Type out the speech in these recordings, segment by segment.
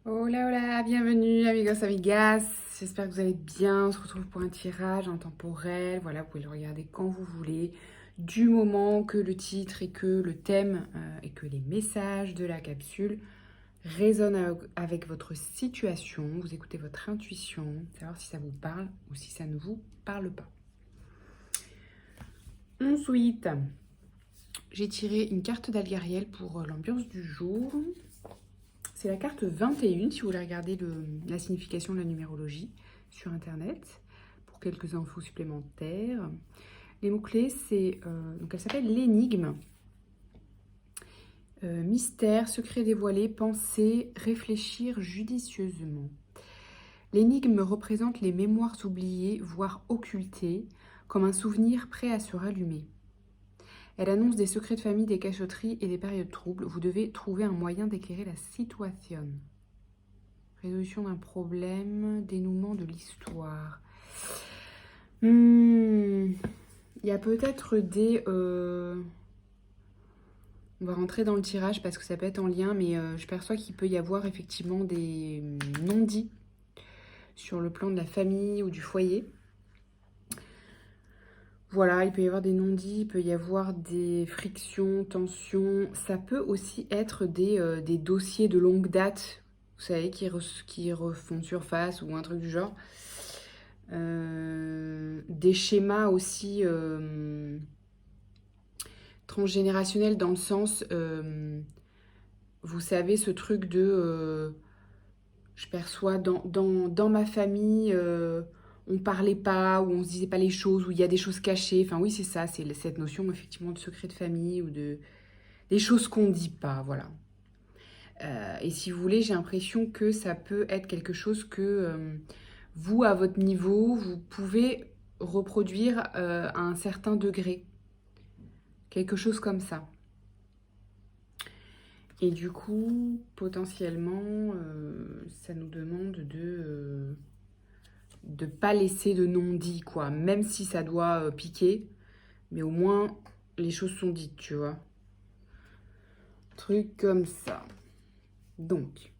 Hola, hola, bienvenue amigos, amigas. J'espère que vous allez bien. On se retrouve pour un tirage intemporel. Voilà, vous pouvez le regarder quand vous voulez. Du moment que le titre et que le thème et que les messages de la capsule résonnent avec votre situation, vous écoutez votre intuition, savoir si ça vous parle ou si ça ne vous parle pas. Ensuite, j'ai tiré une carte d'Algariel pour l'ambiance du jour. C'est la carte 21, si vous voulez regarder la signification de la numérologie sur Internet, pour quelques infos supplémentaires. Les mots-clés, donc elle s'appelle l'énigme. Mystère, secret dévoilé, penser, réfléchir judicieusement. L'énigme représente les mémoires oubliées, voire occultées, comme un souvenir prêt à se rallumer. Elle annonce des secrets de famille, des cachotteries et des périodes troubles. Vous devez trouver un moyen d'éclairer la situation. Résolution d'un problème, dénouement de l'histoire. Il y a peut-être des... On va rentrer dans le tirage parce que ça peut être en lien, mais je perçois qu'il peut y avoir effectivement des non-dits sur le plan de la famille ou du foyer. Voilà, il peut y avoir des non-dits, il peut y avoir des frictions, tensions. Ça peut aussi être des dossiers de longue date, vous savez, qui refont surface ou un truc du genre. Des schémas aussi transgénérationnels dans le sens, vous savez, ce truc de... je perçois dans ma famille, on parlait pas, ou on se disait pas les choses, où il y a des choses cachées. Enfin oui, c'est ça, c'est cette notion effectivement de secret de famille ou des choses qu'on dit pas, voilà. Et si vous voulez, j'ai l'impression que ça peut être quelque chose que vous, à votre niveau, vous pouvez reproduire à un certain degré. Quelque chose comme ça. Et du coup, potentiellement, ça nous demande de pas laisser de non-dit, quoi. Même si ça doit piquer, mais au moins, les choses sont dites, tu vois. Truc comme ça. Donc,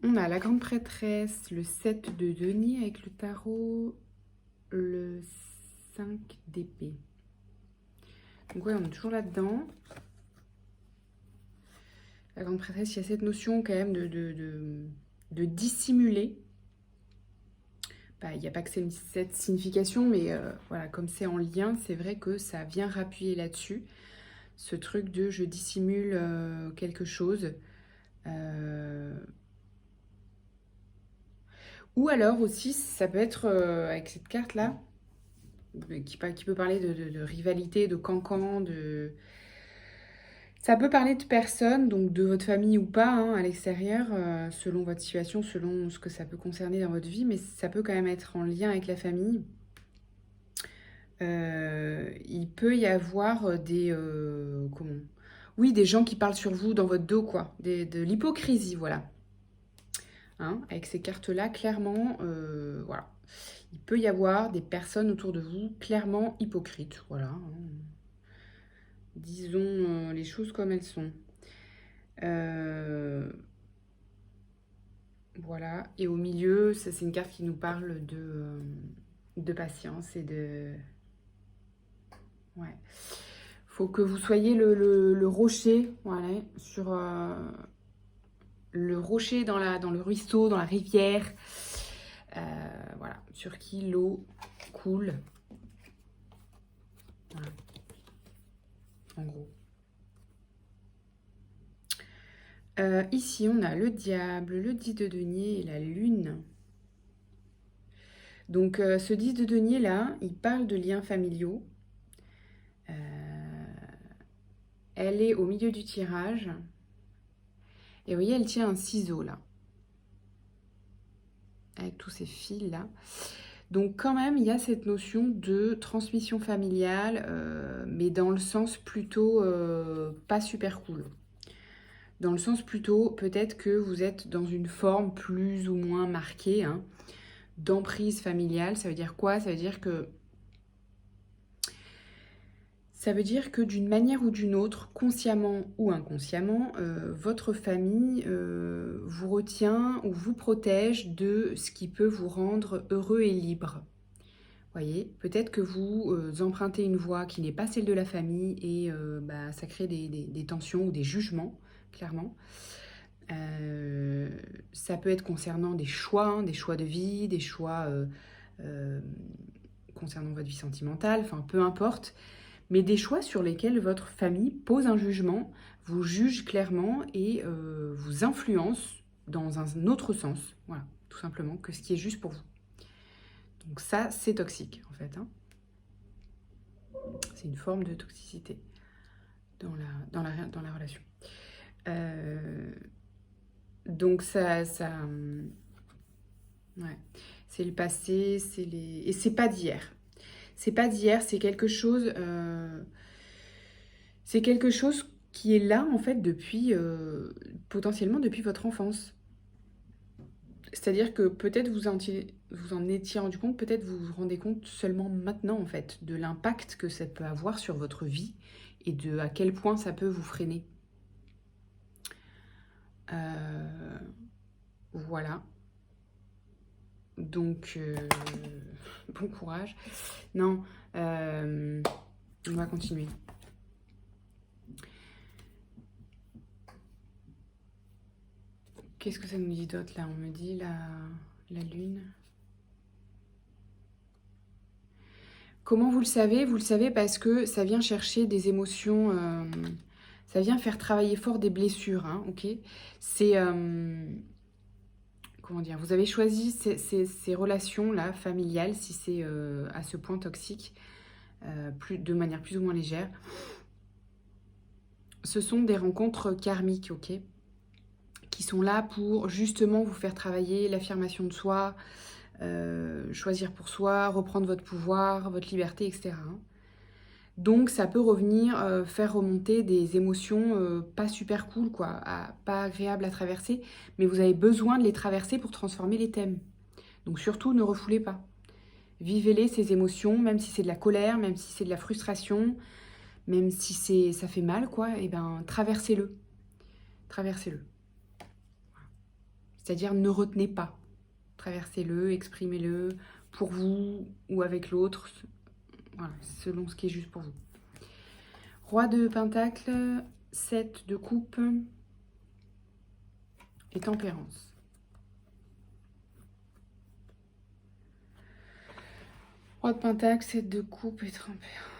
on a la grande prêtresse, le 7 de denier avec le tarot, le 5 d'épée. Donc ouais, on est toujours là-dedans. La grande prêtresse, il y a cette notion quand même de dissimuler. Bah, il n'y a pas que cette signification, mais voilà, comme c'est en lien, c'est vrai que ça vient rappuyer là-dessus. Ce truc de je dissimule quelque chose. Ou alors aussi, ça peut être avec cette carte-là, qui peut parler de rivalité, de cancan, de... Ça peut parler de personnes, donc de votre famille ou pas, hein, à l'extérieur, selon votre situation, selon ce que ça peut concerner dans votre vie, mais ça peut quand même être en lien avec la famille. Il peut y avoir comment? Oui, des gens qui parlent sur vous dans votre dos, quoi. De l'hypocrisie, voilà. Hein, avec ces cartes-là, clairement, voilà. Il peut y avoir des personnes autour de vous clairement hypocrites, voilà. Hein. Disons les choses comme elles sont. Voilà. Et au milieu, ça, c'est une carte qui nous parle de patience et de... Ouais. Faut que vous soyez le rocher, voilà, sur le rocher dans le ruisseau, dans la rivière, voilà, sur qui l'eau coule, voilà, en gros. Ici, on a le diable, le 10 de denier et la lune. Donc, ce 10 de denier là, il parle de liens familiaux. Elle est au milieu du tirage. Et vous voyez, elle tient un ciseau là. Avec tous ces fils là. Donc quand même, il y a cette notion de transmission familiale, mais dans le sens plutôt pas super cool. Dans le sens plutôt, peut-être que vous êtes dans une forme plus ou moins marquée, hein, d'emprise familiale. Ça veut dire quoi? Ça veut dire que Ça veut dire que d'une manière ou d'une autre, consciemment ou inconsciemment, votre famille vous retient ou vous protège de ce qui peut vous rendre heureux et libre. Voyez, peut-être que vous empruntez une voie qui n'est pas celle de la famille et ça crée des tensions ou des jugements, clairement. Ça peut être concernant des choix de vie, des choix concernant votre vie sentimentale, enfin peu importe, mais des choix sur lesquels votre famille pose un jugement, vous juge clairement et vous influence dans un autre sens, voilà, tout simplement, que ce qui est juste pour vous. Donc ça, c'est toxique, en fait. Hein. C'est une forme de toxicité dans la relation. Donc ouais, c'est le passé, et c'est pas d'hier. C'est pas d'hier, c'est quelque chose qui est là, en fait, potentiellement depuis votre enfance. C'est-à-dire que peut-être vous en étiez rendu compte, peut-être vous vous rendez compte seulement maintenant, en fait, de l'impact que ça peut avoir sur votre vie et de à quel point ça peut vous freiner. Voilà. Donc, bon courage. Non, on va continuer. Qu'est-ce que ça nous dit d'autre là? On me dit la lune. Comment vous le savez? Vous le savez parce que ça vient chercher des émotions, ça vient faire travailler fort des blessures, hein, ok? C'est, comment dire? Vous avez choisi ces relations-là, familiales, si c'est à ce point toxique, de manière plus ou moins légère. Ce sont des rencontres karmiques, ok? Qui sont là pour justement vous faire travailler l'affirmation de soi, choisir pour soi, reprendre votre pouvoir, votre liberté, etc. Donc ça peut revenir faire remonter des émotions pas super cool, quoi, pas agréables à traverser, mais vous avez besoin de les traverser pour transformer les thèmes. Donc surtout, ne refoulez pas. Vivez-les, ces émotions, même si c'est de la colère, même si c'est de la frustration, même si ça fait mal, quoi, et ben traversez-le. Traversez-le. C'est-à-dire ne retenez pas. Traversez-le, exprimez-le pour vous ou avec l'autre, voilà, selon ce qui est juste pour vous. Roi de Pentacle, 7 de coupe et tempérance. Roi de Pentacle, 7 de coupe et tempérance.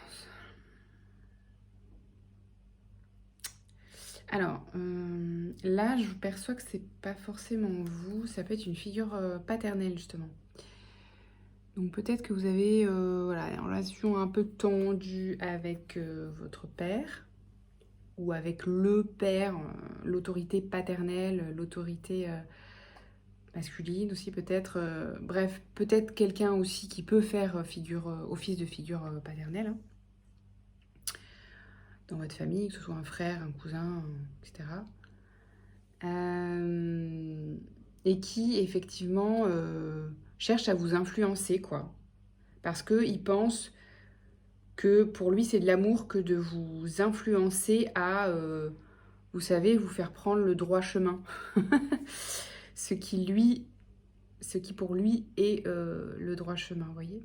Alors, là, je perçois que c'est pas forcément vous, ça peut être une figure paternelle, justement. Donc peut-être que vous avez voilà, une relation un peu tendue avec votre père, ou avec le père, l'autorité paternelle, l'autorité masculine aussi peut-être. Bref, peut-être quelqu'un aussi qui peut faire office de figure paternelle. Hein, dans votre famille, que ce soit un frère, un cousin, etc. Et qui, effectivement, cherche à vous influencer, quoi. Parce qu'il pense que pour lui, c'est de l'amour que de vous influencer à, vous savez, vous faire prendre le droit chemin. ce qui pour lui est le droit chemin, vous voyez.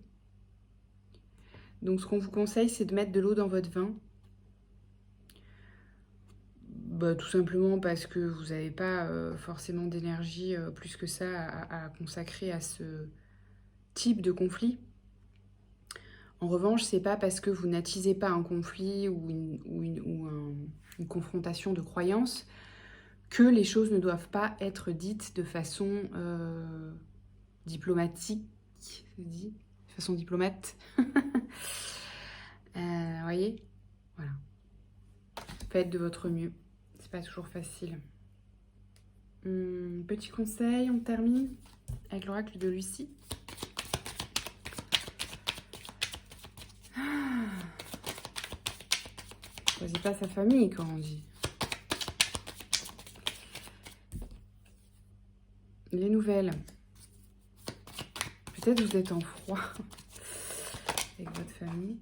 Donc ce qu'on vous conseille, c'est de mettre de l'eau dans votre vin. Bah, tout simplement parce que vous n'avez pas forcément d'énergie plus que ça à consacrer à ce type de conflit. En revanche, c'est pas parce que vous n'attisez pas un conflit ou une confrontation de croyances que les choses ne doivent pas être dites de façon diplomatique, c'est dit, de façon diplomate. Voyez, voilà. Faites de votre mieux. C'est pas toujours facile. Petit conseil, on termine avec l'oracle de Lucie. Choisis pas sa famille, quand on dit. Les nouvelles. Peut-être vous êtes en froid avec votre famille.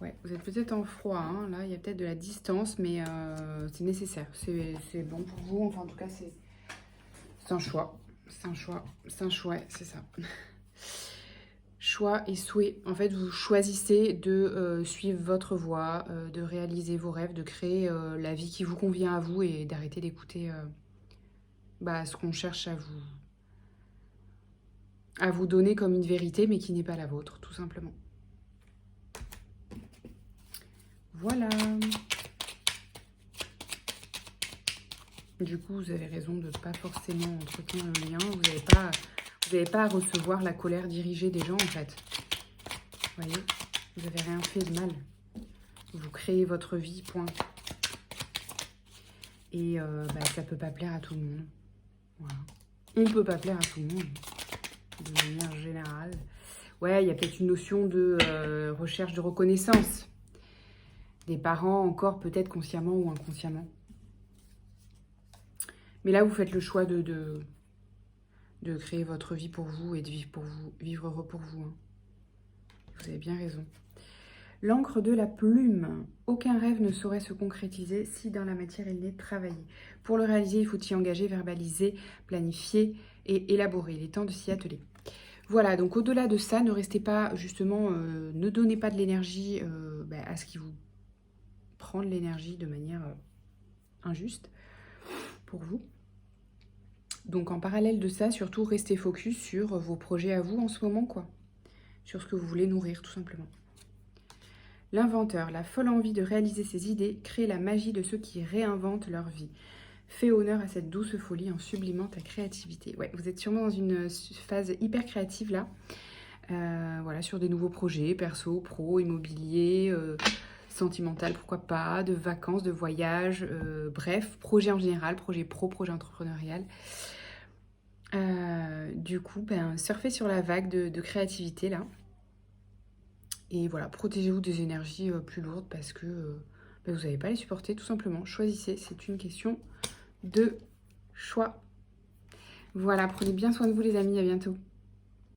Ouais, vous êtes peut-être en froid, hein. Là, il y a peut-être de la distance, mais c'est nécessaire. C'est bon pour vous. Enfin, en tout cas, c'est un choix. C'est un choix. C'est un choix, c'est ça. Choix et souhait. En fait, vous choisissez de suivre votre voie, de réaliser vos rêves, de créer la vie qui vous convient à vous et d'arrêter d'écouter ce qu'on cherche à vous donner comme une vérité, mais qui n'est pas la vôtre, tout simplement. Voilà. Du coup, vous avez raison de ne pas forcément entretenir le lien. Vous n'avez pas à recevoir la colère dirigée des gens, en fait. Vous voyez, vous n'avez rien fait de mal. Vous créez votre vie, point. Et ça ne peut pas plaire à tout le monde. Voilà. On ne peut pas plaire à tout le monde, de manière générale. Ouais, il y a peut-être une notion de recherche de reconnaissance. Des parents, encore peut-être consciemment ou inconsciemment. Mais là, vous faites le choix de créer votre vie pour vous et de vivre pour vous, vivre heureux pour vous. Hein. Vous avez bien raison. L'encre de la plume. Aucun rêve ne saurait se concrétiser si dans la matière il n'est travaillé. Pour le réaliser, il faut y engager, verbaliser, planifier et élaborer. Il est temps de s'y atteler. Voilà, donc au-delà de ça, ne restez pas, justement, ne donnez pas de l'énergie à ce qui vous prend de l'énergie de manière injuste pour vous. Donc en parallèle de ça, surtout restez focus sur vos projets à vous en ce moment, quoi. Sur ce que vous voulez nourrir, tout simplement. L'inventeur, la folle envie de réaliser ses idées, crée la magie de ceux qui réinventent leur vie. Fais honneur à cette douce folie en sublimant ta créativité. Ouais, vous êtes sûrement dans une phase hyper créative là. Voilà, sur des nouveaux projets, perso, pro, immobilier, sentimental, pourquoi pas, de vacances, de voyages, bref, projet en général, projet pro, projet entrepreneurial. Du coup, surfez sur la vague de créativité là. Et voilà, protégez-vous des énergies plus lourdes parce que vous n'allez pas les supporter, tout simplement. Choisissez, c'est une question de choix. Voilà, prenez bien soin de vous les amis, à bientôt.